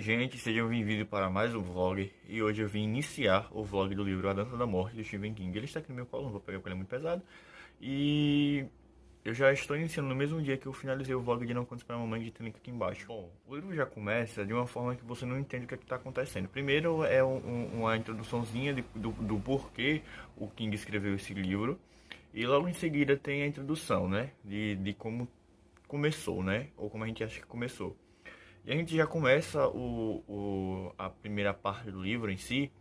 gente, sejam bem-vindos para mais um vlog. E hoje eu vim iniciar o vlog do livro A Dança da Morte, do Stephen King. Ele está aqui no meu colo, não vou pegar porque ele é muito pesado. E eu já estou iniciando no mesmo dia que eu finalizei o vlog de Não Contes para a Mamãe, de ter link aqui embaixo. Bom, o livro já começa de uma forma que você não entende o que está acontecendo. Primeiro é uma introduçãozinha do porquê o King escreveu esse livro. E logo em seguida tem a introdução, né? De como começou, né? Ou como a gente acha que começou. E a gente já começa a primeira parte do livro em si,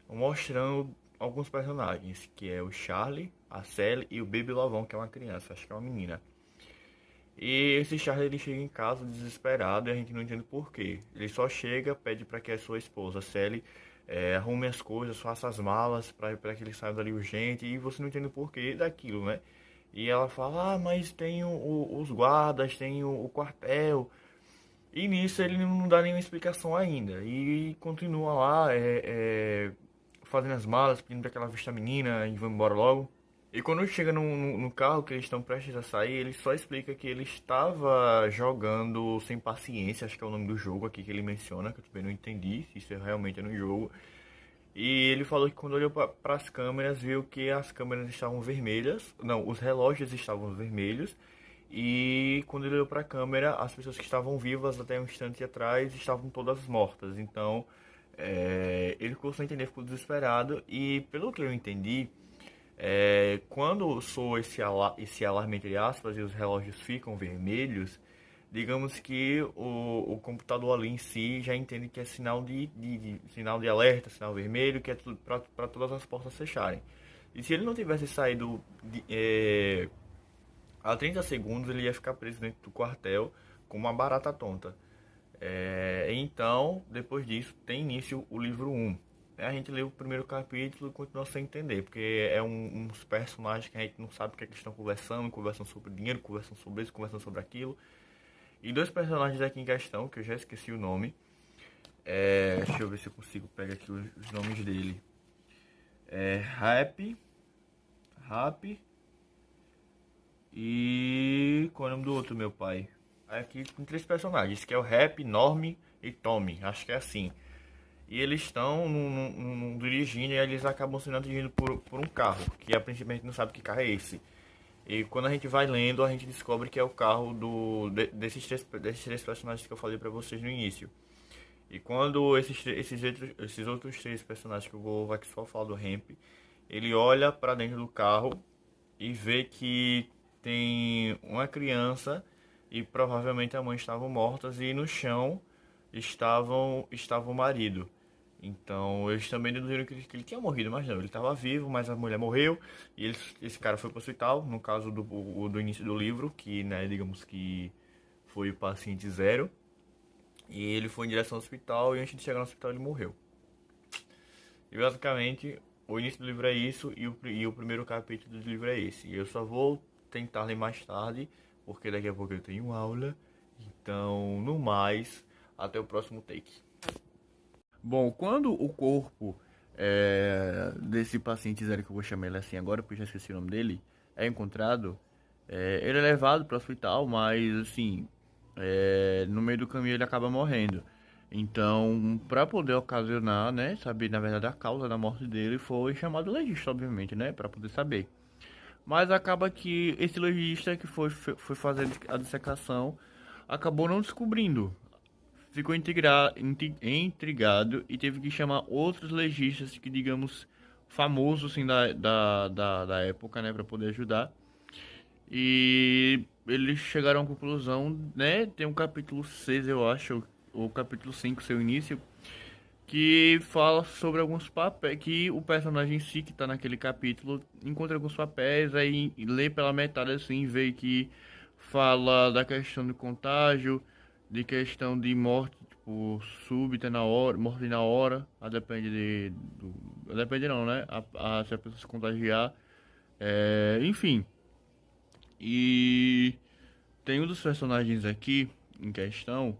mostrando alguns personagens, que é o Charlie, a Sally e o Baby Lavão, que é uma criança, acho que é uma menina. E esse Charlie ele chega em casa desesperado e a gente não entende por quê. Ele só chega, pede para que a sua esposa, Sally, arrume as coisas, faça as malas para que ele saia dali urgente, e você não entende o porquê daquilo, né? E ela fala, mas tem os guardas, tem o quartel. E nisso ele não dá nenhuma explicação ainda. E continua lá, fazendo as malas, pedindo pra que ela vista a menina e vai embora logo. E quando chega no carro que eles estão prestes a sair, ele só explica que ele estava jogando sem paciência, acho que é o nome do jogo aqui que ele menciona, que eu também não entendi se isso realmente é no jogo. E ele falou que quando olhou para as câmeras, viu que as câmeras estavam vermelhas, não, os relógios estavam vermelhos. E quando ele olhou para a câmera, as pessoas que estavam vivas até um instante atrás estavam todas mortas. Então, ele ficou sem entender, ficou desesperado. E pelo que eu entendi, quando soa esse alarme entre aspas e os relógios ficam vermelhos, digamos que o computador ali em si já entende que é sinal sinal de alerta, sinal vermelho, que é tudo para todas as portas fecharem. E se ele não tivesse saído a 30 segundos, ele ia ficar preso dentro do quartel com uma barata tonta. Então, depois disso, tem início o livro 1. A gente lê o primeiro capítulo e continua sem entender, porque é uns personagens que a gente não sabe o que é que estão conversando sobre dinheiro, conversando sobre isso, conversando sobre aquilo. E dois personagens aqui em questão, que eu já esqueci o nome. Deixa eu ver se eu consigo pegar aqui os nomes dele. Rap e... qual é o nome do outro, meu pai? Aqui tem três personagens, que é o Rap, Norm e Tommy, acho que é assim. E eles estão dirigindo e eles acabam sendo atingidos por um carro, que a princípio a gente não sabe que carro é esse. E quando a gente vai lendo, a gente descobre que é o carro desses três personagens que eu falei pra vocês no início. E quando esses outros três personagens que eu vou aqui só falar do Ramp, ele olha pra dentro do carro e vê que tem uma criança e provavelmente a mãe estavam mortas e no chão estava o marido. Então eles também deduziram que ele tinha morrido, mas não, ele estava vivo, mas a mulher morreu e esse cara foi para o hospital, no caso do início do livro, que né, digamos que foi o paciente zero, e ele foi em direção ao hospital e antes de chegar no hospital ele morreu. E basicamente o início do livro é isso e o primeiro capítulo do livro é esse. E eu só vou tentar ler mais tarde, porque daqui a pouco eu tenho aula. Então, no mais, até o próximo take. Bom, quando o corpo desse paciente zero, que eu vou chamar ele assim agora, porque eu já esqueci o nome dele, é encontrado, ele é levado para o hospital, mas assim, no meio do caminho ele acaba morrendo. Então, para poder ocasionar, né, saber na verdade a causa da morte dele, foi chamado o legista, obviamente, né, para poder saber. Mas acaba que esse legista que foi fazer a dissecação acabou não descobrindo. Ficou intrigado e teve que chamar outros legistas que, digamos, famosos assim, da época, né, para poder ajudar. E eles chegaram à conclusão, né, tem um capítulo 6, eu acho, ou capítulo 5, seu início, que fala sobre alguns papéis, que o personagem em si, que tá naquele capítulo, encontra alguns papéis, aí lê pela metade assim, vê que fala da questão do contágio, de questão de morte, tipo, súbita na hora, morte na hora, a depende depende não, né, se a pessoa se contagiar, enfim, e tem um dos personagens aqui, em questão,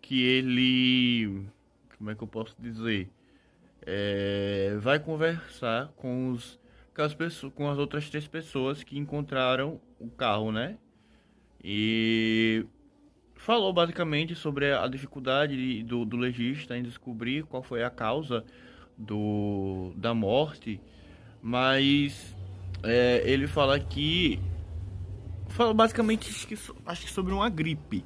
que ele, como é que eu posso dizer, vai conversar com as outras três pessoas que encontraram o carro, né? E falou basicamente sobre a dificuldade do legista em descobrir qual foi a causa da morte, mas ele fala que fala basicamente acho que sobre uma gripe,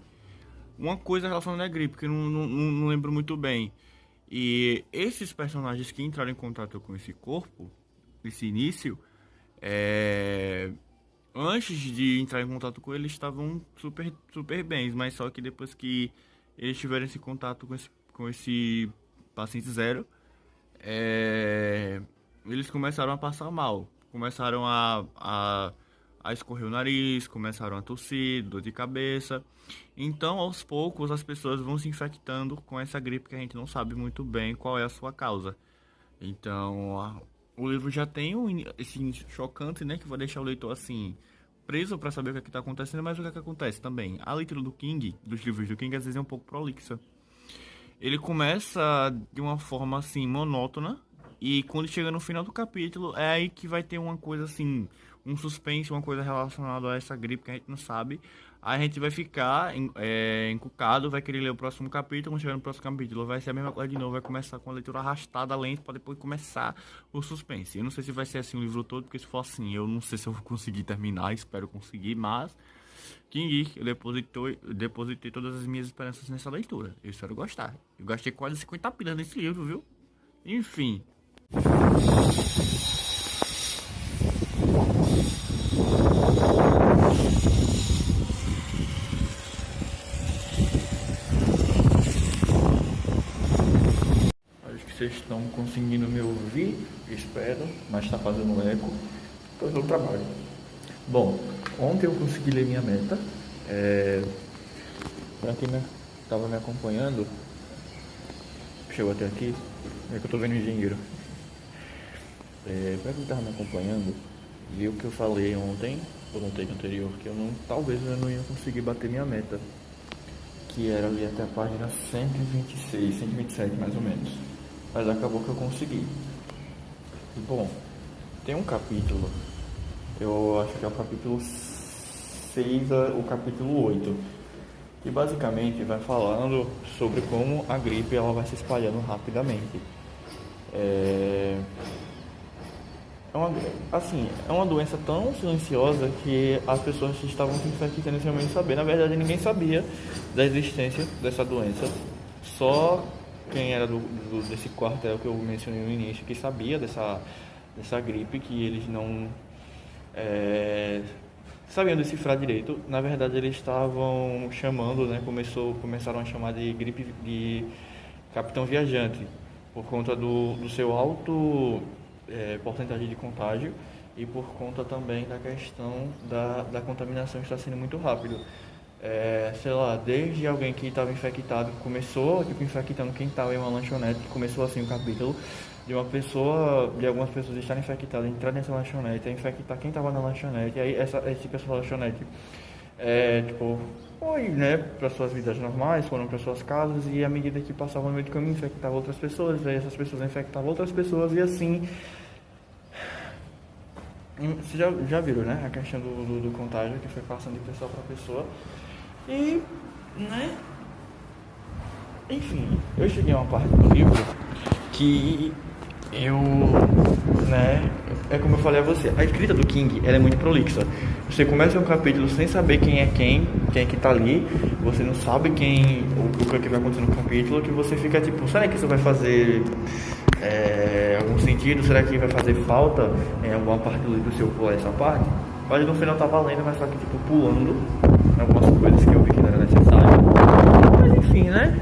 uma coisa relacionada à gripe que eu não lembro muito bem. E esses personagens que entraram em contato com esse corpo, nesse início, é, antes de entrar em contato com ele, estavam super bem, mas só que depois que eles tiveram esse contato com esse paciente zero, eles começaram a passar mal. Começaram a escorrer o nariz, começaram a tossir, dor de cabeça. Então, aos poucos, as pessoas vão se infectando com essa gripe que a gente não sabe muito bem qual é a sua causa. Então, o livro já tem esse início chocante, né? Que vai deixar o leitor assim, preso para saber o que está acontecendo, mas o que é que acontece também? A leitura do King, dos livros do King, às vezes é um pouco prolixa. Ele começa de uma forma assim, monótona, e quando chega no final do capítulo, é aí que vai ter uma coisa assim, um suspense, uma coisa relacionada a essa gripe que a gente não sabe. Aí a gente vai ficar encucado, vai querer ler o próximo capítulo. Quando chegar no próximo capítulo, vai ser a mesma coisa de novo. Vai começar com a leitura arrastada, lenta, para depois começar o suspense. Eu não sei se vai ser assim o livro todo, porque se for assim, eu não sei se eu vou conseguir terminar. Espero conseguir, mas King, eu depositei todas as minhas esperanças nessa leitura. Eu espero gostar. Eu gastei quase 50 pilas nesse livro, viu? Enfim. Acho que vocês estão conseguindo me ouvir, espero, mas está fazendo eco. Estou no trabalho. Bom, ontem eu consegui ler minha meta. Pra quem estava me acompanhando, chegou até aqui, é que eu tô vendo o engenheiro. Pra quem estava me acompanhando, viu que eu falei ontem, ou no take anterior, que talvez eu não ia conseguir bater minha meta, que era ali até a página 126, 127 mais ou menos. Mas acabou que eu consegui. Bom, tem um capítulo, eu acho que é o capítulo 6, o capítulo 8, que basicamente vai falando sobre como a gripe ela vai se espalhando rapidamente. É uma doença tão silenciosa que as pessoas estavam se infectando sem nem saber. Na verdade, ninguém sabia da existência dessa doença. Só quem era desse quartel que eu mencionei no início, que sabia dessa gripe, que eles não sabiam decifrar direito. Na verdade, eles estavam chamando, né? Começaram a chamar de gripe de capitão viajante, por conta do seu alto porcentagem de contágio e por conta também da questão da contaminação estar sendo muito rápido. Sei lá, desde alguém que estava infectado, começou infectando quem estava em uma lanchonete, começou assim o capítulo de algumas pessoas estarem infectadas, entrar nessa lanchonete, infectar quem estava na lanchonete, aí esse pessoal da lanchonete foi, né, para suas vidas normais, foram para suas casas, e à medida que passavam no meio do caminho, infectava outras pessoas, aí essas pessoas infectavam outras pessoas, e assim. Vocês já viram, né, a questão do contágio, que foi passando de pessoa para pessoa, e, né, enfim, eu cheguei a uma parte do livro que né, é como eu falei a você, a escrita do King, ela é muito prolixa. Você começa um capítulo sem saber quem é que tá ali, você não sabe o que vai acontecer no capítulo, que você fica tipo, será que isso vai fazer algum sentido? Será que vai fazer falta em alguma parte do livro se eu pular essa parte? Mas no final tá valendo, mas só que tipo, pulando algumas coisas que eu vi que não era necessário. Mas enfim, né?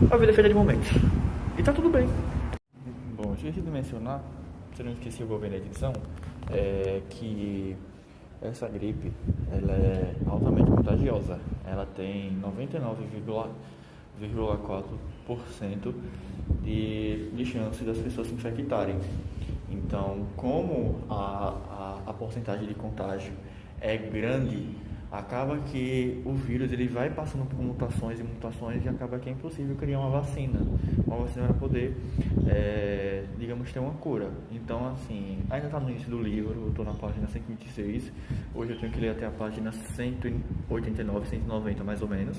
A vida é feita de momentos. E tá tudo bem. Bom, esqueci de mencionar, se eu não esqueci, eu vou ver na edição, que essa gripe ela é altamente contagiosa. Ela tem 99,4% de chance das pessoas se infectarem. Então, como a porcentagem de contágio é grande, acaba que o vírus ele vai passando por mutações e mutações e acaba que é impossível criar uma vacina para poder, digamos, ter uma cura. Então, assim, ainda está no início do livro, eu estou na página 126, hoje eu tenho que ler até a página 189, 190 mais ou menos.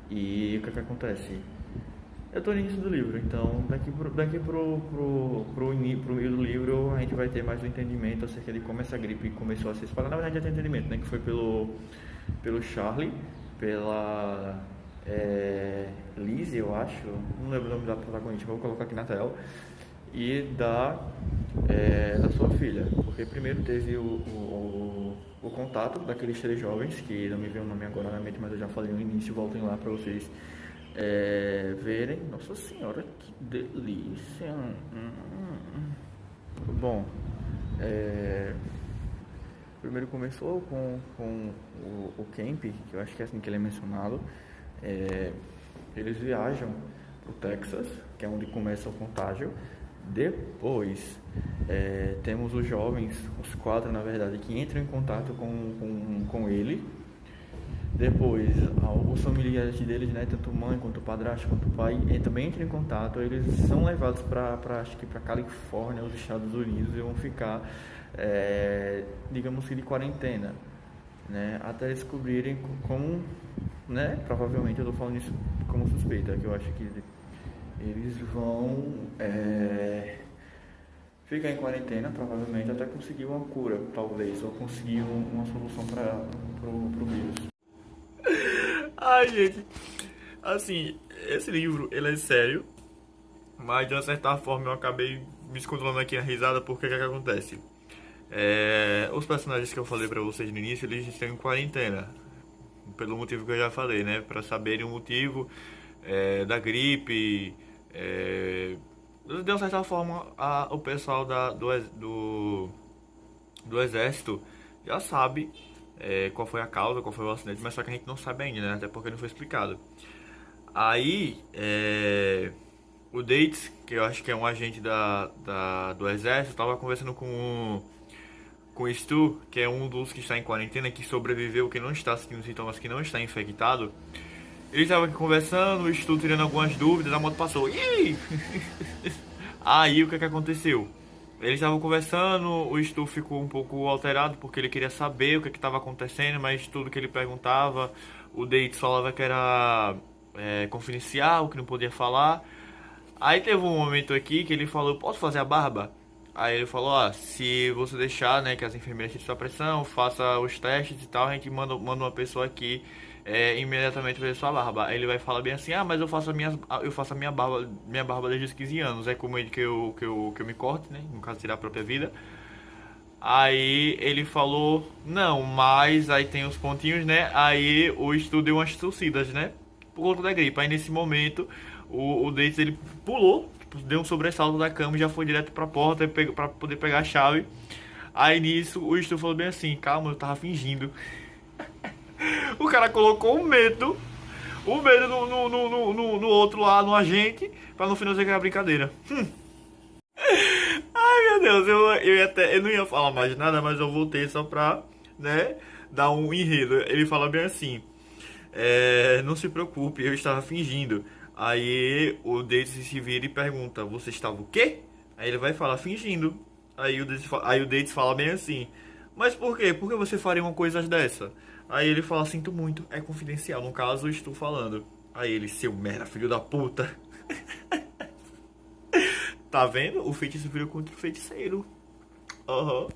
E o que acontece? Eu estou no início do livro, então daqui pro meio do livro a gente vai ter mais um entendimento acerca de como essa gripe começou a se espalhar. Na verdade já tem entendimento, né? Que foi pelo Charlie, pela Lizzie, eu acho, não lembro o nome da protagonista, vou colocar aqui na tela, e da sua filha, porque primeiro teve o contato daqueles 3 jovens, que não me veio o nome agora na mente, mas eu já falei no início, voltem lá para vocês verem. Nossa senhora, que delícia. Bom, primeiro começou com o Camp, que eu acho que é assim que ele é mencionado. Eles viajam pro Texas, que é onde começa o contágio. Depois temos os jovens, os 4 na verdade, que entram em contato com ele. Depois, os familiares deles, né, tanto mãe quanto o padrasto quanto o pai, também entram em contato. Eles são levados acho que para Califórnia, os Estados Unidos, e vão ficar, digamos que de quarentena, né, até descobrirem como, né, provavelmente eu estou falando isso como suspeita, que eu acho que eles vão ficar em quarentena, provavelmente até conseguir uma cura, talvez, ou conseguir uma solução para o vírus. Ai, gente, assim, esse livro, ele é sério, mas de uma certa forma eu acabei me descontrolando aqui na risada, porque o que acontece? Os personagens que eu falei pra vocês no início, eles estão em quarentena, pelo motivo que eu já falei, né? Pra saberem o motivo da gripe, de uma certa forma o pessoal do exército já sabe qual foi a causa, qual foi o acidente, mas só que a gente não sabe ainda, né? Até porque não foi explicado. Aí, o Dates, que eu acho que é um agente do exército, estava conversando com o Stu, que é um dos que está em quarentena, que sobreviveu, que não está sentindo sintomas, que não está infectado. Ele estava aqui conversando, o Stu tirando algumas dúvidas, a moto passou. Ih! Aí, o que aconteceu? Eles estavam conversando, o Stu ficou um pouco alterado porque ele queria saber o que estava acontecendo, mas tudo que ele perguntava, o Dates falava que era confidencial, que não podia falar. Aí teve um momento aqui que ele falou: posso fazer a barba? Aí ele falou: se você deixar, né, que as enfermeiras tirem sua pressão, faça os testes e tal, a gente manda uma pessoa aqui imediatamente fazer sua barba. Aí ele vai falar bem assim: mas eu faço a minha barba desde os 15 anos, é como ele que eu me corte, né, no caso tirar a própria vida. Aí ele falou: não, mas aí tem os pontinhos, né, aí o estudo deu umas torcidas, né, por conta da gripe. Aí nesse momento o Dates ele pulou, tipo, deu um sobressalto da cama e já foi direto pra porta pra poder pegar a chave. Aí nisso o Stu falou bem assim: calma, eu tava fingindo. O cara colocou o medo no outro lá, no agente, pra no final dizer que era brincadeira. Ai meu Deus, eu não ia falar mais nada, mas eu voltei só pra, né, dar um enredo. Ele fala bem assim: não se preocupe, eu estava fingindo. Aí o Dates se vira e pergunta: você estava o quê? Aí ele vai falar: fingindo. Aí o Dates fala bem assim: mas por quê? Por que você faria uma coisa dessa? Aí ele fala: sinto muito, é confidencial, no caso eu estou falando. Aí ele: seu merda, filho da puta. Tá vendo? O feitiço virou contra o feiticeiro. Aham.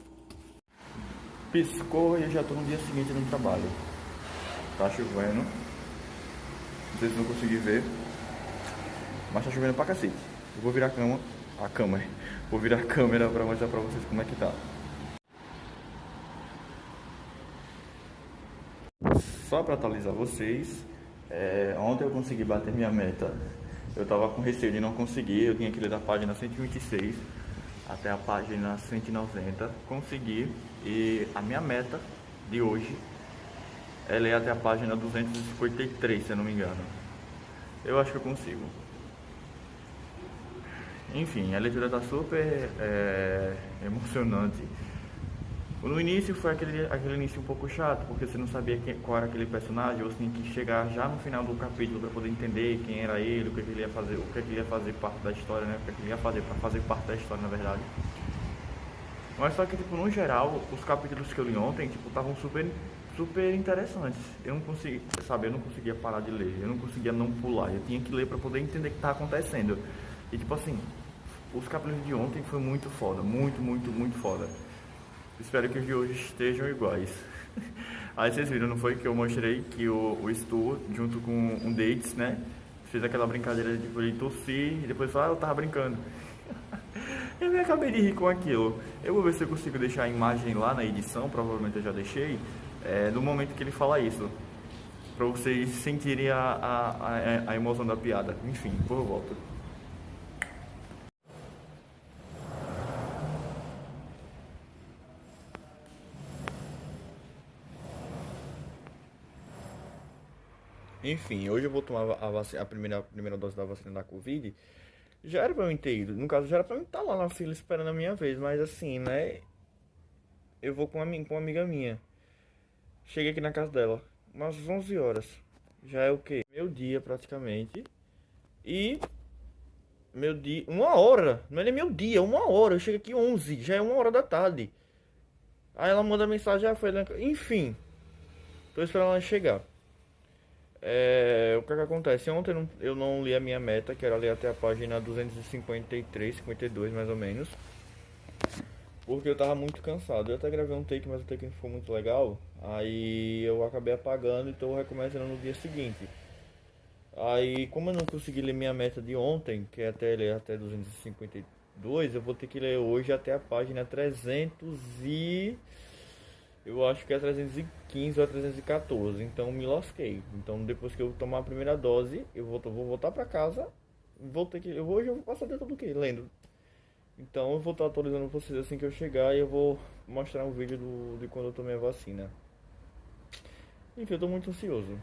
Piscou e eu já tô no dia seguinte no trabalho. Tá chovendo. Não sei se não consegui ver, mas tá chovendo pra cacete. Eu vou virar a câmera. Vou virar a câmera pra mostrar pra vocês como é que tá. Só pra atualizar vocês, ontem eu consegui bater minha meta. Eu tava com receio de não conseguir, eu tinha que ler da página 126 até a página 190. Consegui, e a minha meta de hoje é ler até a página 253, se eu não me engano. Eu acho que eu consigo. Enfim, a leitura tá super emocionante. No início foi aquele início um pouco chato, porque você não sabia qual era aquele personagem, você tinha que chegar já no final do capítulo para poder entender quem era ele, o que, que ele ia fazer, o que, que ele ia fazer parte da história, né? O que, que ele ia fazer para fazer parte da história, na verdade. Mas só que, tipo, no geral, os capítulos que eu li ontem, tipo, estavam super interessantes. Eu não conseguia, sabe, eu não conseguia parar de ler, eu não conseguia não pular, eu tinha que ler para poder entender o que estava acontecendo. E, tipo assim, os capítulos de ontem foi muito foda, muito foda. Espero que os de hoje estejam iguais. Aí vocês viram, não foi que eu mostrei que o Stu, junto com um Dates, né, fez aquela brincadeira de tipo, ele tossir e depois falar, eu tava brincando. Eu me acabei de rir com aquilo. Eu vou ver se eu consigo deixar a imagem lá na edição, provavelmente eu já deixei, no momento que ele fala isso. Pra vocês sentirem a emoção da piada. Enfim, depois eu volto. Enfim, hoje eu vou tomar a primeira dose da vacina da Covid. Já era pra eu ter ido. No caso, já era pra eu estar lá na fila esperando a minha vez. Mas assim, né? Eu vou com uma amiga minha. Cheguei aqui na casa dela, umas 11 horas. Já é o quê? Meu dia praticamente. E meu dia, uma hora. Não é nem meu dia, uma hora. Eu chego aqui 11, já é uma hora da tarde. Aí ela manda mensagem, já foi. Enfim, tô esperando ela chegar. O que é que acontece? Ontem eu não li a minha meta, que era ler até a página 253, 52 mais ou menos. Porque eu tava muito cansado. Eu até gravei um take, mas o take não ficou muito legal. Aí eu acabei apagando e tô recomeçando no dia seguinte. Aí, como eu não consegui ler minha meta de ontem, que é até ler até 252, eu vou ter que ler hoje até a página 300 e... eu acho que é 315 ou 314, então me lasquei. Então depois que eu tomar a primeira dose, vou voltar pra casa. Hoje eu vou passar dentro do que? Lendo. Então eu vou estar atualizando vocês assim que eu chegar e eu vou mostrar um vídeo de quando eu tomei a vacina. Enfim, eu tô muito ansioso.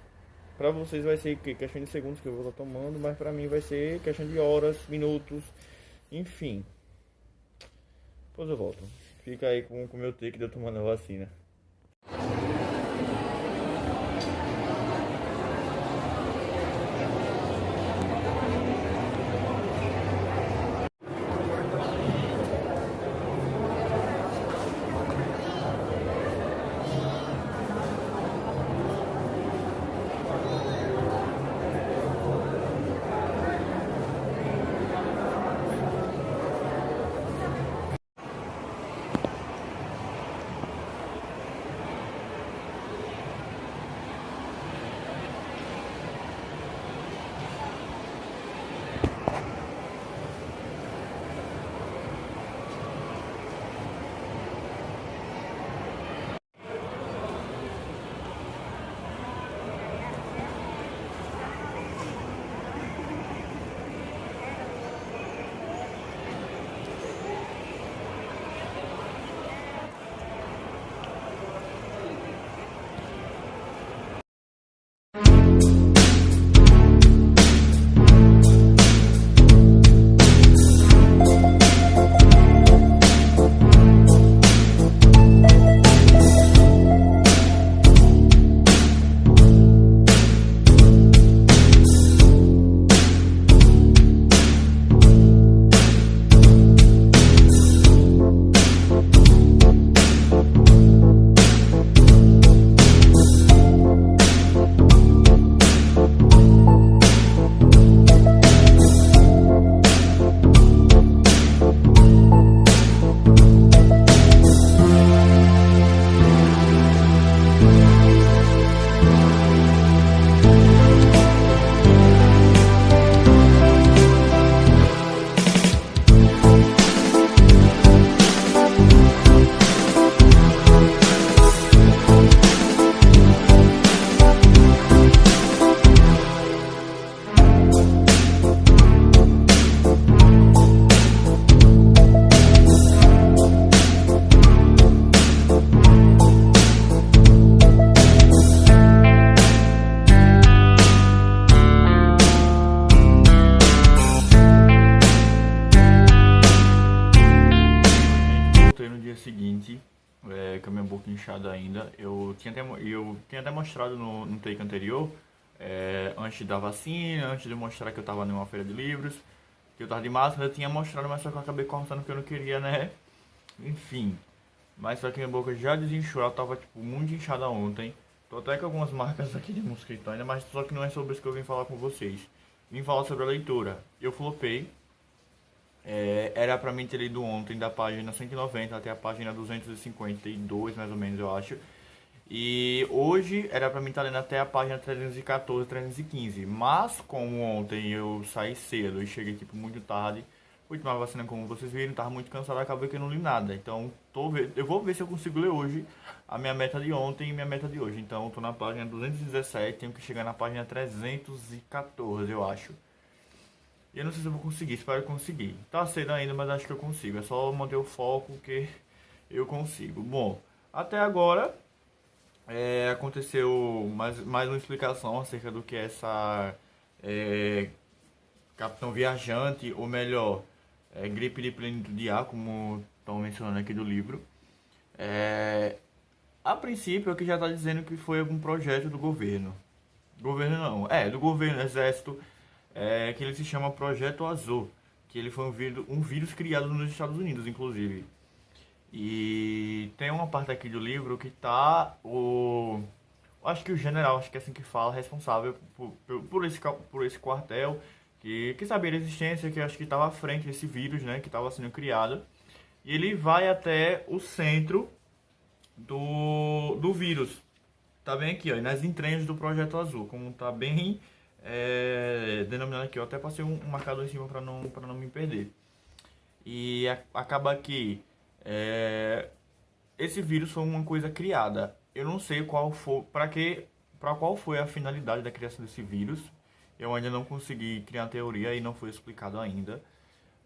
Pra vocês vai ser questão de segundos que eu vou estar tomando, mas pra mim vai ser questão de horas, minutos, enfim. Depois eu volto. Fica aí com o meu take de eu tomando a vacina. com a minha boca inchada ainda. Eu tinha até mostrado no take anterior, antes da vacina, antes de mostrar que eu tava numa feira de livros, que eu tava de máscara, eu tinha mostrado, mas só que eu acabei cortando porque eu não queria, né? Enfim. Mas só que minha boca já desinchou, ela tava tipo muito inchada ontem. Tô até com algumas marcas aqui de mosquito ainda, mas só que não é sobre isso que eu vim falar com vocês. Vim falar sobre a leitura. Eu flopei. Era pra mim ter lido ontem da página 190 até a página 252, mais ou menos, eu acho. E hoje era pra mim estar lendo até a página 314, 315. Mas como ontem eu saí cedo e cheguei tipo muito tarde, fui tomar vacina como vocês viram, tava muito cansado, acabei que eu não li nada. Então eu vou ver se eu consigo ler hoje a minha meta de ontem e minha meta de hoje. Então eu tô na página 217, tenho que chegar na página 314, eu acho. E eu não sei se eu vou conseguir, espero conseguir. Tá cedo ainda, mas acho que eu consigo. É só manter o foco que eu consigo. Bom, até agora aconteceu mais uma explicação acerca do que é essa Capitão Viajante, ou melhor, gripe de plenitude de ar, como estão mencionando aqui do livro. A princípio, aqui já está dizendo que foi algum projeto do governo. Governo não, do governo, exército, que ele se chama Projeto Azul, que ele foi um vírus criado nos Estados Unidos, inclusive. E tem uma parte aqui do livro que tá acho que o general, acho que é assim que fala, responsável por esse quartel, que sabia da existência, que acho que estava à frente desse vírus, né, que estava sendo criado. E ele vai até o centro do vírus. Tá bem aqui, ó, nas entranhas do Projeto Azul, como tá bem denominado aqui. Eu até passei um marcador em cima para não me perder. E acaba que esse vírus foi uma coisa criada. Eu não sei qual foi, para qual foi a finalidade da criação desse vírus. Eu ainda não consegui criar uma teoria e não foi explicado ainda.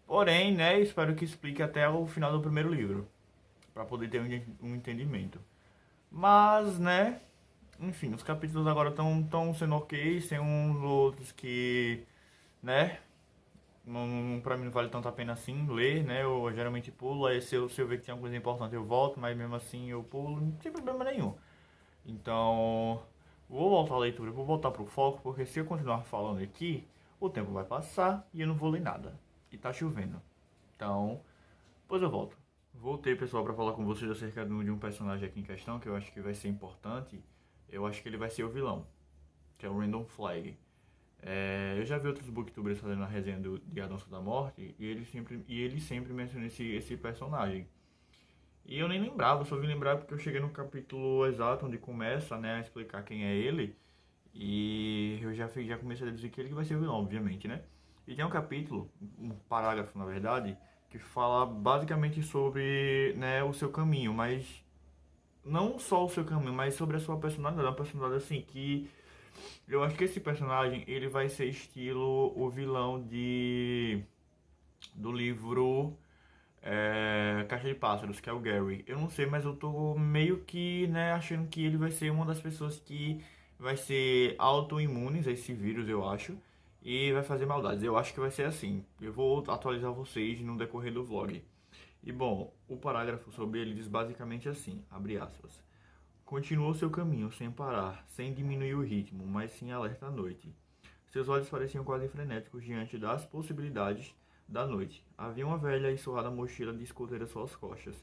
Porém, né, espero que explique até o final do primeiro livro, para poder ter um entendimento. Mas, né, enfim, os capítulos agora estão sendo ok, tem uns outros que, né, pra mim não vale tanto a pena assim ler, né? Eu geralmente pulo, aí se eu ver que tem alguma coisa importante eu volto, mas mesmo assim eu pulo, não tem problema nenhum. Então, vou voltar à leitura, vou voltar pro foco, porque se eu continuar falando aqui, o tempo vai passar e eu não vou ler nada. E tá chovendo. Então, depois eu volto. Voltei, pessoal, para falar com vocês acerca de um personagem aqui em questão, que eu acho que vai ser importante. Eu acho que ele vai ser o vilão, que é o Random Flag. Eu já vi outros booktubers fazendo a resenha de A Dança da Morte e ele sempre menciona esse personagem. E eu nem lembrava, só vim lembrar porque eu cheguei no capítulo exato onde começa, né, a explicar quem é ele. E eu já comecei a dizer que ele vai ser o vilão, obviamente, né? E tem um capítulo, um parágrafo na verdade, que fala basicamente sobre, né, o seu caminho, mas não só o seu caminho, mas sobre a sua personalidade. Uma personalidade assim que eu acho que esse personagem ele vai ser estilo o vilão do livro Caixa de Pássaros, que é o Gary. Eu não sei, mas eu tô meio que, né, achando que ele vai ser uma das pessoas que vai ser autoimunes a esse vírus, eu acho, e vai fazer maldades. Eu acho que vai ser assim. Eu vou atualizar vocês no decorrer do vlog. E bom, o parágrafo sobre ele diz basicamente assim, abre aspas. Continuou seu caminho sem parar, sem diminuir o ritmo, mas sim alerta à noite. Seus olhos pareciam quase frenéticos diante das possibilidades da noite. Havia uma velha e surrada mochila de escoteiro às suas costas.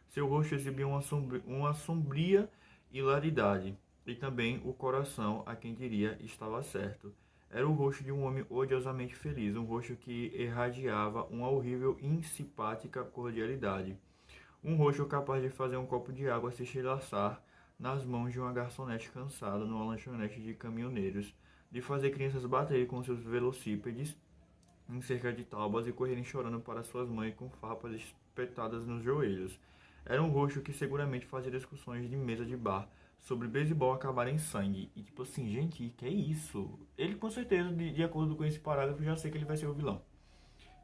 Seu rosto exibia uma sombria hilaridade, e também o coração, a quem diria, estava certo. Era o rosto de um homem odiosamente feliz, um rosto que irradiava uma horrível e simpática cordialidade. Um rosto capaz de fazer um copo de água se estilhaçar nas mãos de uma garçonete cansada numa lanchonete de caminhoneiros, de fazer crianças baterem com seus velocípedes em cerca de tábuas e correrem chorando para suas mães com farpas espetadas nos joelhos. Era um rosto que seguramente fazia discussões de mesa de bar sobre beisebol acabar em sangue. E tipo assim, gente, que é isso? Ele com certeza, de acordo com esse parágrafo, já sei que ele vai ser o vilão.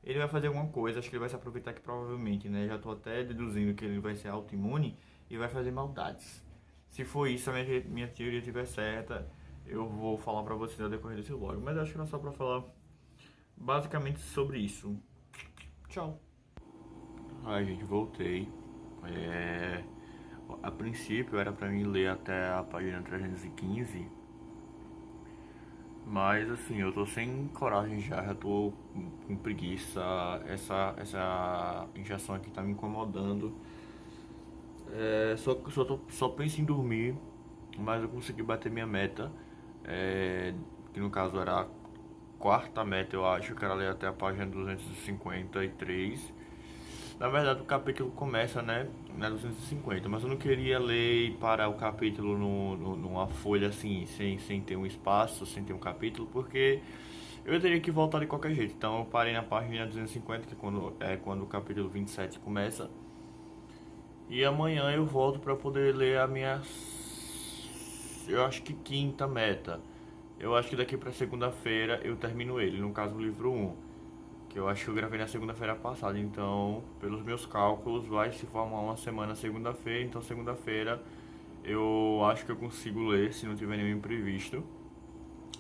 Ele vai fazer alguma coisa, acho que ele vai se aproveitar que provavelmente, né? Já tô até deduzindo que ele vai ser autoimune e vai fazer maldades. Se for isso, a minha teoria estiver certa, eu vou falar pra vocês no decorrer desse vlog. Mas acho que era só pra falar basicamente sobre isso. Tchau. Ai, gente, voltei. A princípio era pra mim ler até a página 315, mas assim, eu tô sem coragem já tô com preguiça. Essa injeção aqui tá me incomodando. Só penso em dormir, mas eu consegui bater minha meta. Que no caso era a quarta meta, eu acho, que era ler até a página 253. Na verdade, o capítulo começa, né, na 250, mas eu não queria ler e parar o capítulo numa folha assim, sem ter um espaço, sem ter um capítulo, porque eu teria que voltar de qualquer jeito. Então eu parei na página 250, que é quando o capítulo 27 começa. E amanhã eu volto para poder ler a minha, eu acho que quinta meta. Eu acho que daqui para segunda-feira eu termino ele, no caso o livro um, que eu acho que eu gravei na segunda-feira passada. Então, pelos meus cálculos, vai se formar uma semana segunda-feira. Então, segunda-feira eu acho que eu consigo ler, se não tiver nenhum imprevisto.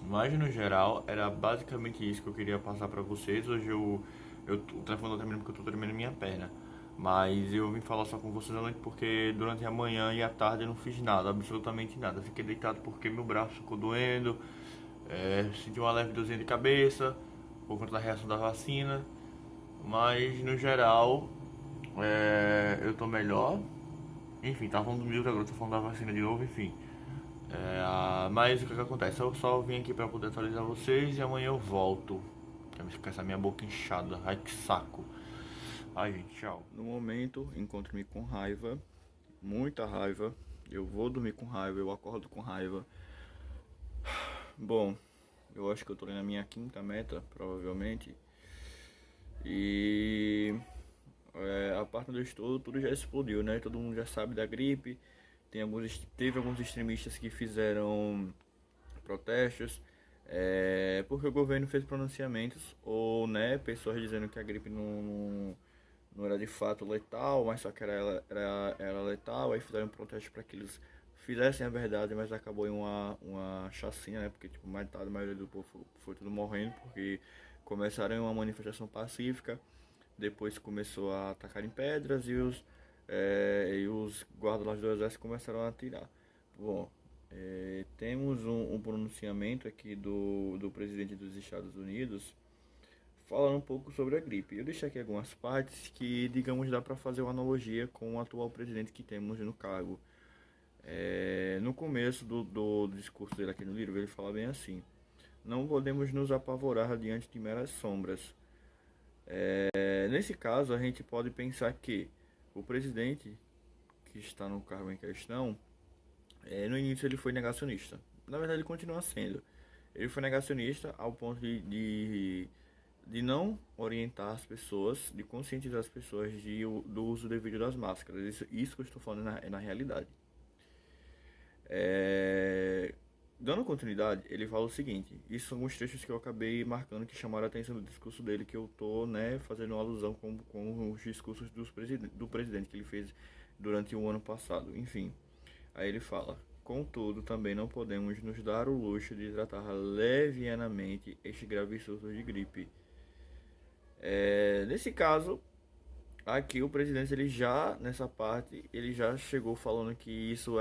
Mas, no geral, era basicamente isso que eu queria passar pra vocês. Hoje o telefone tá terminando porque eu tô tremendo minha perna. Mas eu vim falar só com vocês à noite porque durante a manhã e a tarde eu não fiz nada, absolutamente nada. Fiquei deitado porque meu braço ficou doendo, senti uma leve dorzinha de cabeça por conta da reação da vacina. Mas no geral, eu tô melhor. Enfim, tava falando do livro, agora tô falando da vacina de novo, enfim. Mas o que acontece? Eu só vim aqui pra poder atualizar vocês e amanhã eu volto. Quero ficar essa minha boca inchada. Ai, que saco. Ai, gente, tchau. No momento, encontro-me com raiva, muita raiva. Eu vou dormir com raiva, eu acordo com raiva. Bom, eu acho que eu tô na minha quinta meta, provavelmente. E a parte do estudo, tudo já explodiu, né? Todo mundo já sabe da gripe. Teve alguns extremistas que fizeram protestos, porque o governo fez pronunciamentos, ou né, pessoas dizendo que a gripe não era de fato letal, mas só que era letal. Aí fizeram um protesto para que eles fizessem a verdade, mas acabou em uma chacina, né? Porque tipo, a maioria do povo foi tudo morrendo, porque começaram em uma manifestação pacífica, depois começou a atacar em pedras e os guardas lá do exército começaram a atirar. Bom, temos um pronunciamento aqui do presidente dos Estados Unidos falando um pouco sobre a gripe. Eu deixei aqui algumas partes que, digamos, dá para fazer uma analogia com o atual presidente que temos no cargo. No começo do discurso dele aqui no livro, ele fala bem assim: não podemos nos apavorar diante de meras sombras. Nesse caso, a gente pode pensar que o presidente que está no cargo em questão, no início ele foi negacionista. Na verdade, ele continua sendo. Ele foi negacionista ao ponto de não orientar as pessoas, de conscientizar as pessoas do uso devido das máscaras. Isso que eu estou falando é na realidade. Dando continuidade, ele fala o seguinte: isso são alguns trechos que eu acabei marcando que chamaram a atenção do discurso dele, que eu tô, né, fazendo uma alusão com os discursos do presidente que ele fez durante o ano passado. Enfim, aí ele fala: contudo, também não podemos nos dar o luxo de tratar levianamente este grave surto de gripe. Nesse caso, aqui o presidente, nessa parte, ele já chegou falando que isso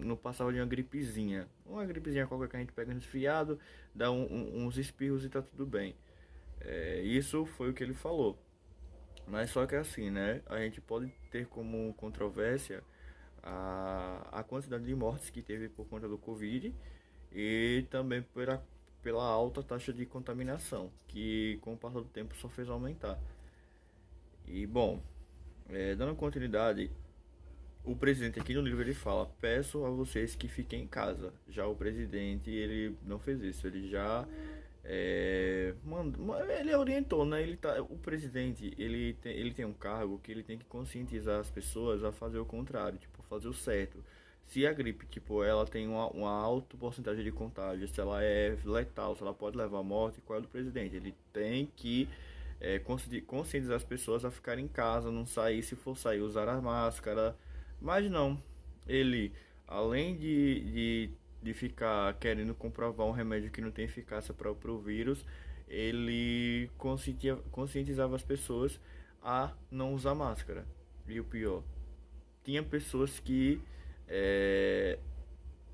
não passava de uma gripezinha. Uma gripezinha qualquer que a gente pega no resfriado, dá uns espirros e tá tudo bem. Isso foi o que ele falou. Mas só que assim, né? A gente pode ter como controvérsia a quantidade de mortes que teve por conta do Covid e também pela alta taxa de contaminação, que com o passar do tempo só fez aumentar. E bom, dando continuidade, o presidente aqui no livro ele fala: peço a vocês que fiquem em casa. Já o presidente, ele não fez isso, ele já ele orientou, né? O presidente, ele tem um cargo que ele tem que conscientizar as pessoas a fazer o contrário, tipo, fazer o certo. Se a gripe, tipo, ela tem uma alta porcentagem de contágio, se ela é letal, se ela pode levar à morte, qual é do presidente? Ele tem que conscientizar as pessoas a ficarem em casa, não sair, se for sair, usar a máscara. Mas não, ele, além de ficar querendo comprovar um remédio que não tem eficácia para o vírus, ele conscientizava as pessoas a não usar máscara. E o pior, tinha pessoas que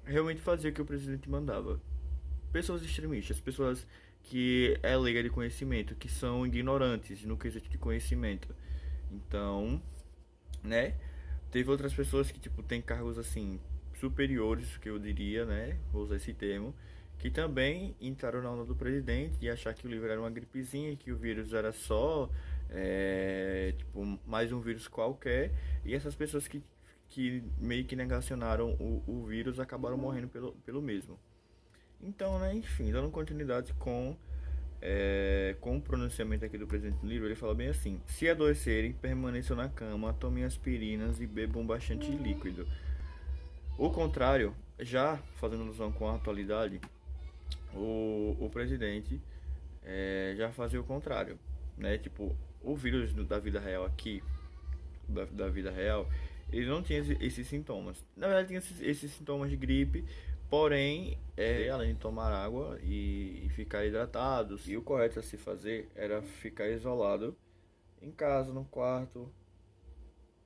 realmente faziam o que o presidente mandava. Pessoas extremistas, pessoas que é leiga de conhecimento, que são ignorantes no quesito de conhecimento. Então, né? Teve outras pessoas que, tipo, tem cargos, assim, superiores, que eu diria, né? Vou usar esse termo, que também entraram na onda do presidente e achar que o livro era uma gripezinha, que o vírus era só, tipo, mais um vírus qualquer. E essas pessoas que meio que negacionaram o vírus acabaram morrendo pelo mesmo. Então, né, enfim, dando continuidade com o pronunciamento aqui do presidente do livro, ele fala bem assim: se adoecerem, permaneçam na cama, tomem aspirinas e bebam bastante líquido. O contrário, já fazendo alusão com a atualidade, o presidente já fazia o contrário, né? Tipo, o vírus da vida real aqui, da vida real, ele não tinha esses sintomas. Na verdade, tinha esses sintomas de gripe. Porém, além de tomar água e ficar hidratados, e o correto a se fazer era ficar isolado em casa, no quarto,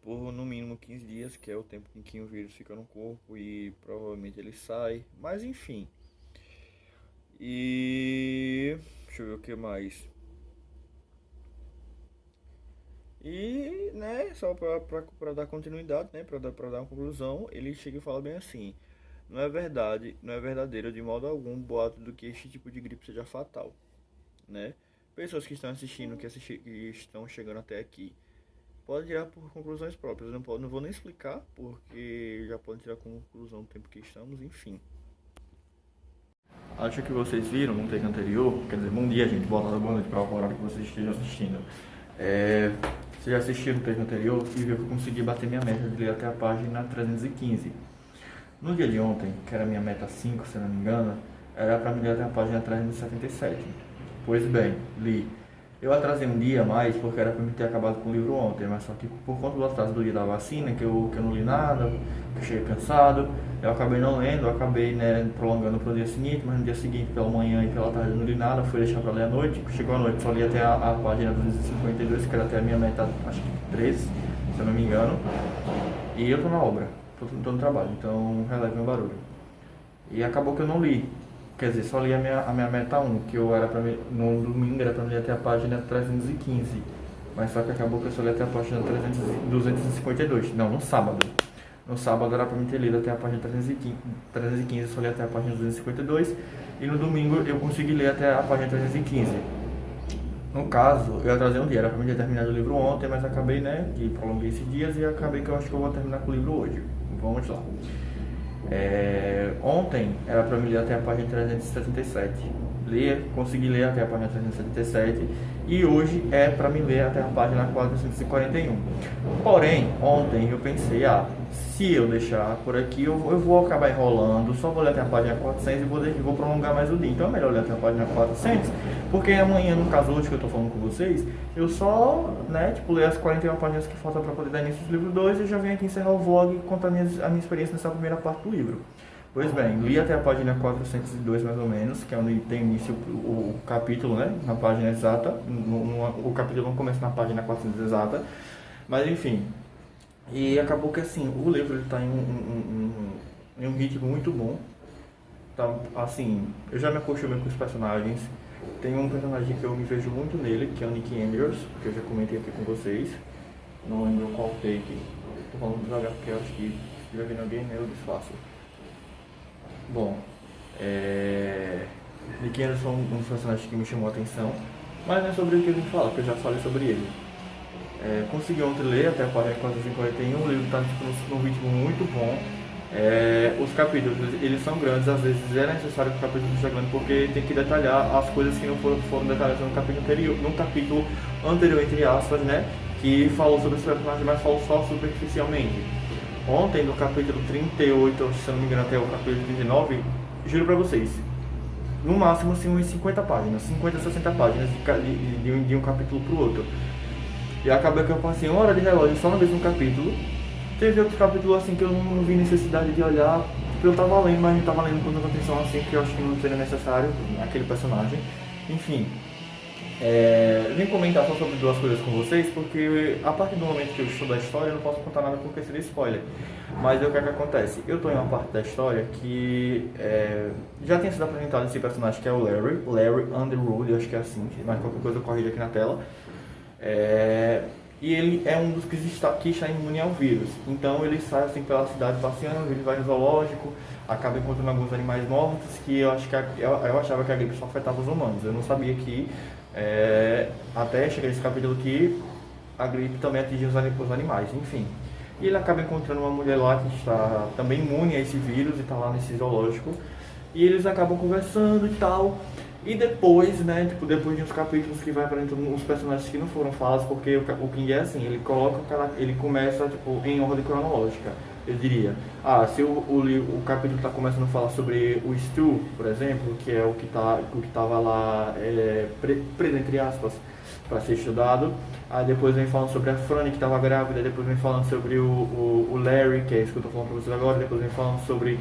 por no mínimo 15 dias, que é o tempo em que o vírus fica no corpo e provavelmente ele sai. Mas enfim. E deixa eu ver o que mais. E, né, só para dar continuidade, né, para dar uma conclusão, ele chega e fala bem assim: não é verdade, não é verdadeiro de modo algum boato do que este tipo de gripe seja fatal, né? Pessoas que estão assistindo, que estão chegando até aqui, podem tirar por conclusões próprias. Não vou nem explicar, porque já podem tirar conclusão do tempo que estamos, enfim. Acho que vocês viram no take anterior, quer dizer, bom dia, gente, boa tarde, boa noite para o horário que vocês estejam assistindo. Vocês já assistiram o take anterior e viu que eu consegui bater minha meta de ler até a página 315. No dia de ontem, que era minha meta 5, se não me engano, era para me ler até a página 377. Pois bem, li. Eu atrasei um dia a mais porque era para me ter acabado com o livro ontem, mas só que por conta do atraso do dia da vacina, que eu não li nada, que eu cheguei cansado, eu acabei não lendo, eu acabei, né, prolongando para o dia seguinte, mas no dia seguinte, pela manhã e pela tarde eu não li nada, fui deixar para ler à noite. Chegou à noite, só li até a página 252, que era até a minha meta, acho que 13, se eu não me engano, e eu tô na obra. Tô no trabalho, então releve meu barulho. E acabou que eu não li. Quer dizer, só li a minha meta 1, que eu era pra mim, no domingo era pra me ler até a página 315. Mas só que acabou que eu só li até a página 252. Não, no sábado. No sábado era pra me ter lido até a página 315, eu só li até a página 252. E no domingo eu consegui ler até a página 315. No caso, eu atrasei um dia, era pra mim ter terminado o livro ontem, mas acabei, né, que prolonguei esses dias e acabei que eu acho que eu vou terminar com o livro hoje. Vamos lá. Ontem era para me ler até a página 377. Consegui ler até a página 377. E hoje é para me ler até a página 441. Porém, ontem eu pensei, se eu deixar por aqui, eu vou acabar enrolando. Só vou ler até a página 400 e vou prolongar mais o dia. Então é melhor ler até a página 400. Porque amanhã, no caso hoje que eu tô falando com vocês, eu só, né, tipo, ler as 41 páginas que faltam para poder dar início ao livro 2 e já venho aqui encerrar o vlog e contar a minha experiência nessa primeira parte do livro. Pois bem, li até a página 402 mais ou menos, que é onde tem início o capítulo, né, na página exata. O capítulo não começa na página 400 exata, mas enfim. E acabou que assim, o livro está em um ritmo muito bom. Tá, assim, eu já me acostumei com os personagens. Tem um personagem que eu me vejo muito nele, que é o Nick Andrews, que eu já comentei aqui com vocês. Não lembro qual take. Tô falando do jogar porque eu acho que se estiver vendo alguém, eu disfarço. Bom, Nick Andrews foi um dos personagens que me chamou a atenção, mas não é sobre o que eu vim falar, porque eu já falei sobre ele. Consegui ontem ler até a página 441, o livro está num ritmo muito bom. Os capítulos, eles são grandes, às vezes é necessário que o capítulo seja grande porque tem que detalhar as coisas que não foram detalhadas no capítulo anterior, entre aspas, né, que falou sobre os personagens, mas falou só superficialmente. Ontem, no capítulo 38, se não me engano até o capítulo 39, juro pra vocês, no máximo assim, uns 50 páginas, 50, 60 páginas de um capítulo pro outro. E acabou que eu passei uma hora de relógio só no mesmo capítulo. Teve outro capítulo assim que eu não vi necessidade de olhar, porque eu tava lendo, mas não tava lendo com tanta atenção assim, que eu acho que não seria necessário aquele personagem. Enfim, Eu vim comentar só sobre duas coisas com vocês, porque a partir do momento que eu estudo a história, eu não posso contar nada porque seria spoiler. Mas o que é que acontece? Eu tô em uma parte da história que já tinha sido apresentado esse personagem que é o Larry Underwood, eu acho que é assim, mas qualquer coisa eu corrijo aqui na tela. E ele é um dos que está imune ao vírus. Então ele sai assim pela cidade passeando, ele vai no zoológico, acaba encontrando alguns animais mortos que eu acho que eu achava que a gripe só afetava os humanos. Eu não sabia que até chegar nesse capítulo que a gripe também atinge os animais, enfim. E ele acaba encontrando uma mulher lá que está também imune a esse vírus e está lá nesse zoológico. E eles acabam conversando e tal. E depois, né, tipo, depois de uns capítulos que vai apresentando uns personagens que não foram falados, porque o King é assim, ele começa, tipo, em ordem cronológica, eu diria. Se o capítulo tá começando a falar sobre o Stu, por exemplo, que é o que tava lá, preso, entre aspas, para ser estudado. Aí depois vem falando sobre a Franny, que estava grávida, depois vem falando sobre o Larry, que é isso que eu tô falando pra vocês agora, depois vem falando sobre...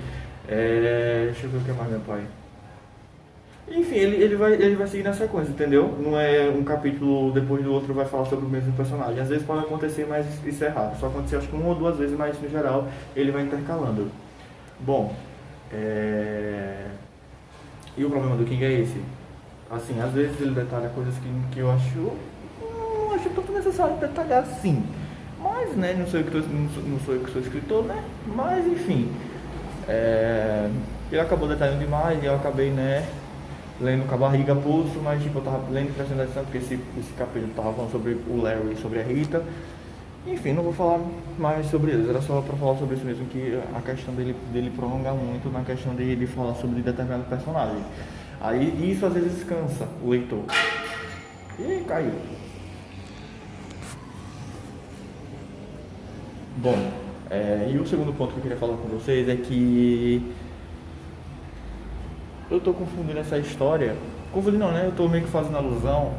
deixa eu ver o que mais, meu pai. Enfim, ele vai seguir na sequência, entendeu? Não é um capítulo depois do outro vai falar sobre o mesmo personagem. Às vezes pode acontecer, mas isso é raro. Só aconteceu acho que uma ou duas vezes, mas no geral ele vai intercalando. Bom, e o problema do King é esse. Assim, às vezes ele detalha coisas que eu acho... Não acho tanto necessário detalhar assim. Mas, né, não sou eu que sou escritor, né? Mas, enfim. Ele acabou detalhando demais e eu acabei, né... lendo com a barriga a pulso, mas tipo, eu tava lendo e prestando atenção porque esse capítulo tava falando sobre o Larry e sobre a Rita. Enfim, não vou falar mais sobre eles, era só pra falar sobre isso mesmo, que a questão dele prolongar muito na questão de falar sobre determinado personagem. Aí isso às vezes cansa o leitor. E caiu. Bom, e o segundo ponto que eu queria falar com vocês é que eu tô confundindo essa história. Confundindo não, né? Eu tô meio que fazendo alusão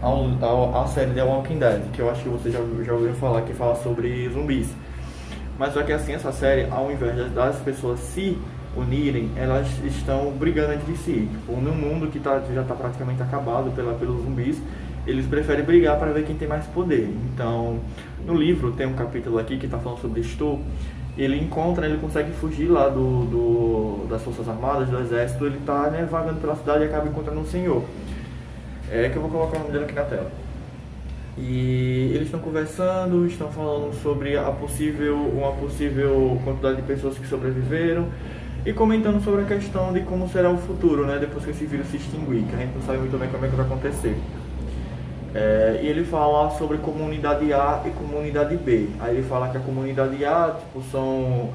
à série The Walking Dead, que eu acho que vocês já ouviram falar, que fala sobre zumbis. Mas só que assim, essa série, ao invés das pessoas se unirem, elas estão brigando entre si. Tipo, no mundo que já tá praticamente acabado pelos zumbis, eles preferem brigar para ver quem tem mais poder. Então, no livro tem um capítulo aqui que tá falando sobre Stu. Ele consegue fugir lá das Forças Armadas, do Exército. Ele tá, né, vagando pela cidade e acaba encontrando um senhor. Que eu vou colocar o nome dele aqui na tela. E eles estão conversando, estão falando sobre uma possível quantidade de pessoas que sobreviveram e comentando sobre a questão de como será o futuro, né, depois que esse vírus se extinguir, que a gente não sabe muito bem como é que vai acontecer. E ele fala sobre comunidade A e comunidade B. Aí ele fala que a comunidade A, tipo, são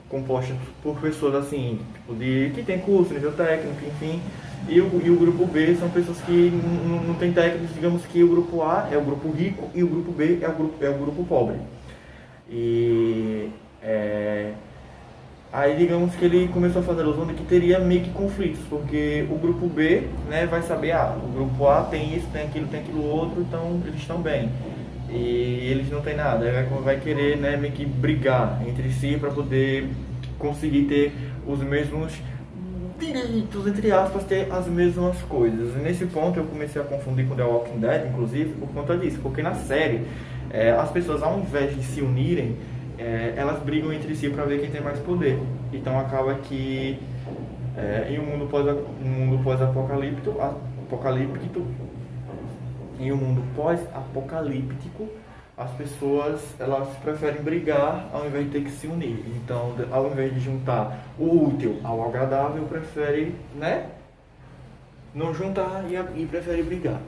compostas por pessoas assim, tipo, que tem curso, nível técnico, enfim. E o grupo B são pessoas que não tem técnicos. Digamos que o grupo A é o grupo rico e o grupo B é o grupo pobre. Aí digamos que ele começou a fazer alusão de que teria meio que conflitos, porque o grupo B, né, vai saber, o grupo A tem isso, tem aquilo outro, então eles estão bem. E eles não têm nada, aí vai querer, né, meio que brigar entre si para poder conseguir ter os mesmos direitos, entre aspas, ter as mesmas coisas. E nesse ponto eu comecei a confundir com The Walking Dead, inclusive, por conta disso, porque na série, as pessoas, ao invés de se unirem, elas brigam entre si para ver quem tem mais poder. Então acaba que em um mundo pós-apocalíptico, as pessoas elas preferem brigar ao invés de ter que se unir. Então, ao invés de juntar o útil ao agradável, prefere, né, não juntar e prefere brigar.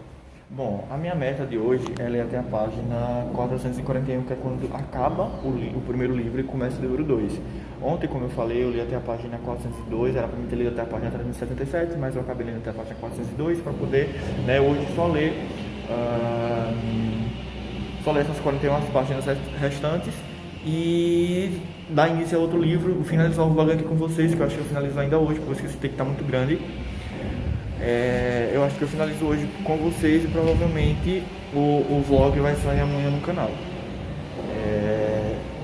Bom, a minha meta de hoje é ler até a página 441, que é quando acaba o primeiro livro e começa o livro 2. Ontem, como eu falei, eu li até a página 402, era para mim ter lido até a página 377, mas eu acabei lendo até a página 402 para poder, né, hoje só ler essas 41 páginas restantes e dar início a outro livro, finalizar o vlog aqui com vocês, que eu acho que eu finalizo ainda hoje, porque esse texto está muito grande. Eu acho que eu finalizo hoje com vocês e provavelmente o vlog vai sair amanhã no canal.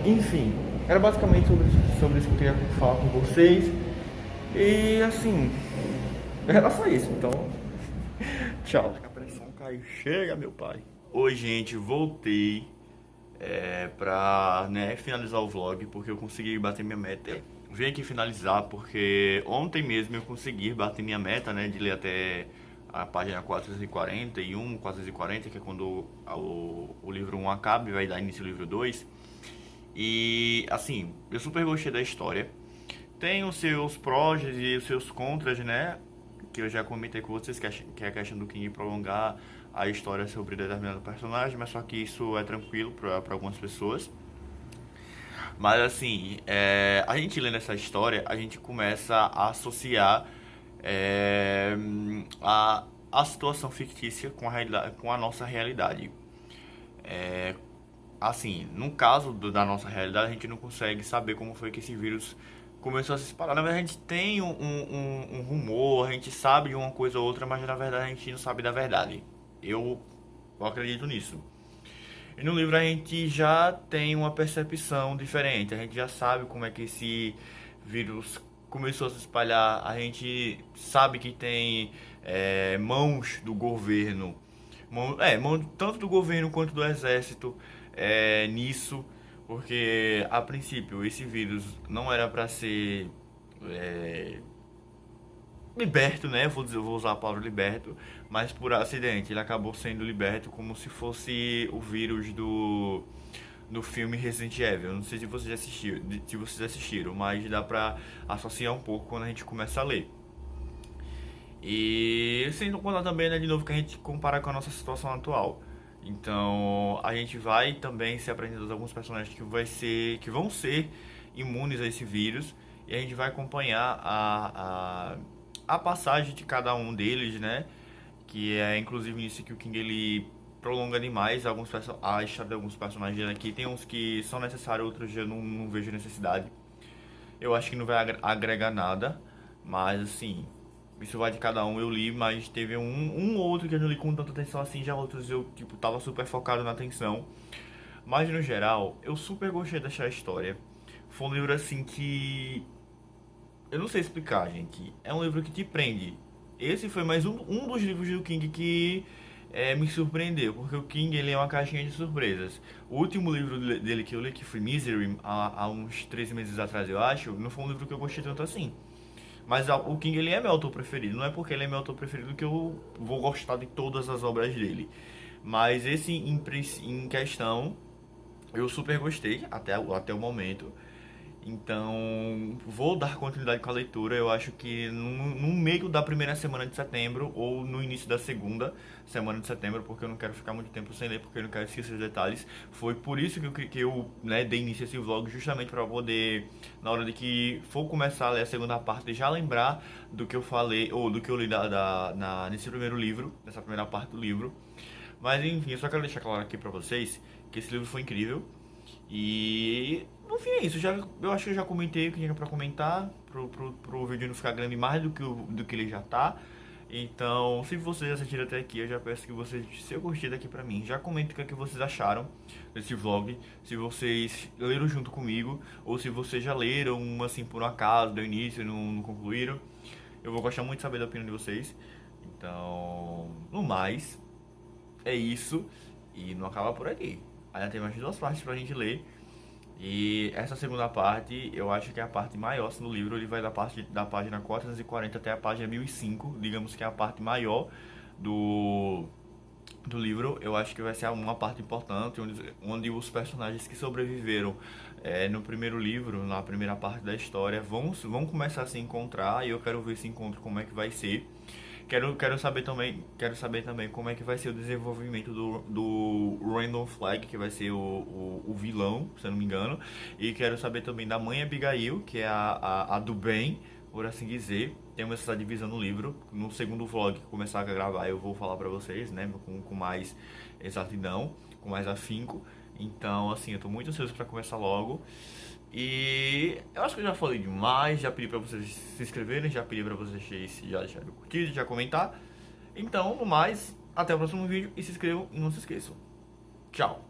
Enfim, era basicamente sobre isso que eu queria falar com vocês. E assim, era só isso, então tchau. A pressão caiu. pai, chega, meu pai. Oi, gente, voltei pra, finalizar o vlog, porque eu consegui bater minha meta. Vim aqui finalizar porque ontem mesmo eu consegui bater minha meta, né, de ler até a página 441, 440, que é quando o livro 1 acaba e vai dar início ao livro 2. E, assim, eu super gostei da história. Tem os seus prós e os seus contras, né? Que eu já comentei com vocês, que é a questão do King prolongar a história sobre determinado personagem, mas só que isso é tranquilo para algumas pessoas. Mas assim, a gente lendo essa história, a gente começa a associar é, a situação fictícia com a nossa realidade. Assim, no caso da nossa realidade, a gente não consegue saber como foi que esse vírus começou a se espalhar. Na verdade, a gente tem um rumor, a gente sabe de uma coisa ou outra, mas na verdade a gente não sabe da verdade. Eu acredito nisso. E no livro a gente já tem uma percepção diferente, a gente já sabe como é que esse vírus começou a se espalhar, a gente sabe que tem mãos do governo, mão tanto do governo quanto do exército nisso, porque a princípio esse vírus não era para ser liberto, né? Vou usar a palavra liberto, mas por acidente ele acabou sendo liberto como se fosse o vírus do filme Resident Evil. Eu não sei se vocês assistiram, mas dá pra associar um pouco quando a gente começa a ler. E sem contar também, né, de novo, que a gente compara com a nossa situação atual. Então a gente vai também se apresentando alguns personagens que vão ser imunes a esse vírus, e a gente vai acompanhar a passagem de cada um deles, né? Que é inclusive isso que o King ele prolonga demais a história de alguns personagens aqui. Tem uns que são necessários, outros eu não vejo necessidade. Eu acho que não vai agregar nada, mas assim, isso vai de cada um. Eu li, mas teve um ou outro que eu não li com tanta atenção assim, já outros eu tipo tava super focado na atenção. Mas no geral, eu super gostei dessa história. Foi um livro assim que eu não sei explicar, gente. É um livro que te prende. Esse foi mais um dos livros do King que me surpreendeu, porque o King ele é uma caixinha de surpresas. O último livro dele que eu li, que foi Misery, há uns 3 meses atrás, eu acho, não foi um livro que eu gostei tanto assim. Mas o King ele é meu autor preferido. Não é porque ele é meu autor preferido que eu vou gostar de todas as obras dele. Mas esse em questão, eu super gostei até o momento. Então, vou dar continuidade com a leitura. Eu acho que no meio da primeira semana de setembro ou no início da segunda semana de setembro, porque eu não quero ficar muito tempo sem ler, porque eu não quero esquecer os detalhes. Foi por isso que eu dei início a esse vlog, justamente para poder, na hora de que for começar a ler a segunda parte, já lembrar do que eu falei, ou do que eu li nesse primeiro livro, nessa primeira parte do livro. Mas enfim, eu só quero deixar claro aqui pra vocês que esse livro foi incrível. E no fim é isso. Eu acho que eu já comentei o que tinha pra comentar, pro vídeo não ficar grande mais do que ele já tá. Então, se vocês assistiram até aqui, eu já peço que vocês, se eu curtir daqui pra mim, já comentem o que, é que vocês acharam desse vlog. Se vocês leram junto comigo, ou se vocês já leram, assim, por um acaso, deu início e não concluíram. Eu vou gostar muito de saber da opinião de vocês. Então, no mais, é isso. E não acaba por aqui. Ainda tem mais 2 partes pra gente ler. E essa segunda parte, eu acho que é a parte maior assim, no livro. Ele vai da página 440 até a página 1005. Digamos que é a parte maior do livro. Eu acho que vai ser uma parte importante, onde os personagens que sobreviveram no primeiro livro, na primeira parte da história, vão começar a se encontrar. E eu quero ver esse encontro, como é que vai ser. Quero saber também como é que vai ser o desenvolvimento do Random Flag, que vai ser o vilão, se eu não me engano. E quero saber também da mãe Abigail, que é a do bem, por assim dizer. Temos essa divisão no livro. No segundo vlog que começar a gravar, eu vou falar pra vocês, né, com mais exatidão, com mais afinco. Então, assim, eu tô muito ansioso pra começar logo. E eu acho que eu já falei demais, já pedi pra vocês se inscreverem, já pedi pra vocês já deixarem o curtir, já comentar. Então, no mais, até o próximo vídeo e se inscrevam e não se esqueçam. Tchau!